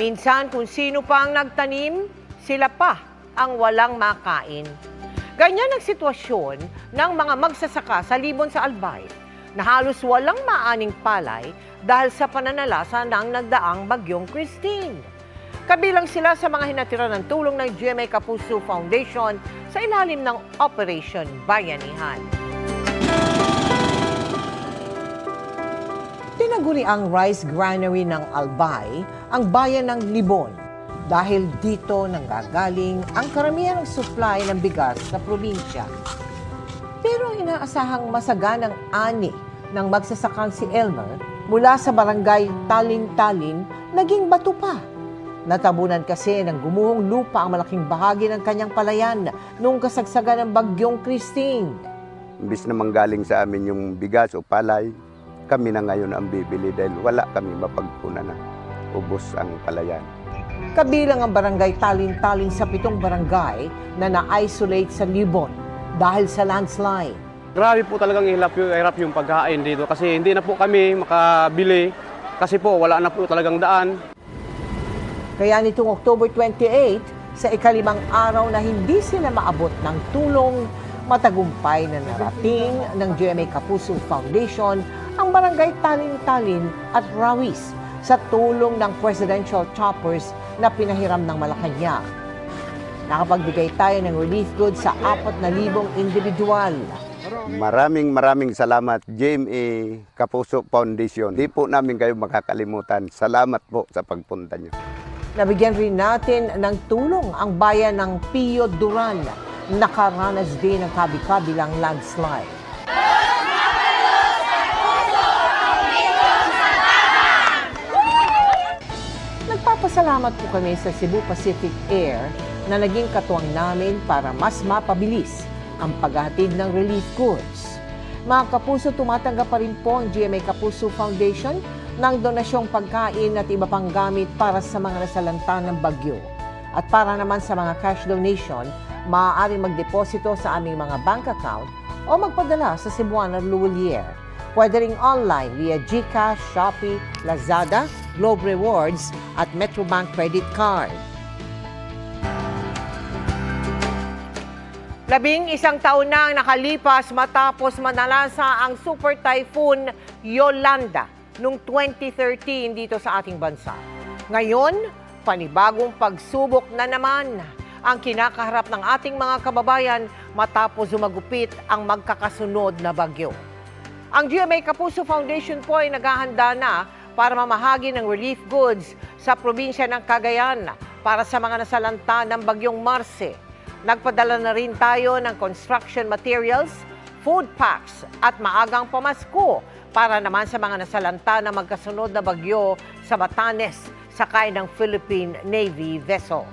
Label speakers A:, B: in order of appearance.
A: Minsan kung sino pa ang nagtanim, sila pa ang walang makain. Ganyan ang sitwasyon ng mga magsasaka sa Libon sa Albay na halos walang maaning palay dahil sa pananalasa ng nagdaang bagyong Christine. Kabilang sila sa mga hinatira ng tulong ng GMA Kapuso Foundation sa ilalim ng Operation Bayanihan. Tinaguri ang rice granary ng Albay ang bayan ng Libon dahil dito nanggagaling ang karamihan ng supply ng bigas sa probinsya. Pero inaasahang masaganang ani ng magsasakang si Elmer mula sa barangay Talin-Talin naging bato pa. Natabunan kasi ng gumuhong lupa ang malaking bahagi ng kanyang palayan noong kasagsagan ng bagyong Christine.
B: Imbis na manggaling sa amin yung bigas o palay, kami na ngayon ang bibili dahil wala kami mapagpunan na. Ubos ang palayan.
A: Kabilang ang barangay Talin-Talin sa 7 barangay na na-isolate sa Libon dahil sa landslide.
C: Grabe po talagang hirap yung pagkain dito kasi hindi na po kami makabili kasi po wala na po talagang daan.
A: Kaya nitong October 28, sa ikalimang araw na hindi sila maabot ng tulong, matagumpay na narating ng GMA Kapuso Foundation ang barangay Talin-Talin at Rawis sa tulong ng presidential choppers na pinahiram ng Malacanang. Nakapagbigay tayo ng relief goods sa 4,000 individual.
B: Maraming salamat GMA Kapuso Foundation. Di po namin kayo makakalimutan. Salamat po sa pagpunta niyo.
A: Nabigyan rin natin ng tulong ang bayan ng Pio Duran. Nakaranas din ng kabi-kabilang landslide. Nagpapasalamat po kami sa Cebu Pacific Air na naging katuwang namin para mas mapabilis ang paghahatid ng relief goods. Mga kapuso, tumatanggap pa rin po ang GMA Kapuso Foundation ng donasyong pagkain at iba pang gamit para sa mga nasalanta ng bagyo. At para naman sa mga cash donation, maaari magdeposito sa aming mga bank account o magpadala sa Cebuana Luwalier. Pwede ring online via GCash, Shopee, Lazada, Globe Rewards at Metrobank Credit Card. 11 taon na ang nakalipas matapos manalasa ang Super Typhoon Yolanda noong 2013 dito sa ating bansa. Ngayon, panibagong pagsubok na naman ang kinakaharap ng ating mga kababayan matapos humagupit ang magkakasunod na bagyo. Ang GMA Kapuso Foundation po ay naghahanda na para mamahagi ng relief goods sa probinsya ng Cagayan para sa mga nasalanta ng bagyong Marce. Nagpadala na rin tayo ng construction materials, food packs at maagang pamasko para naman sa mga nasalanta na magkasunod na bagyo sa Batanes sakay ng Philippine Navy vessel.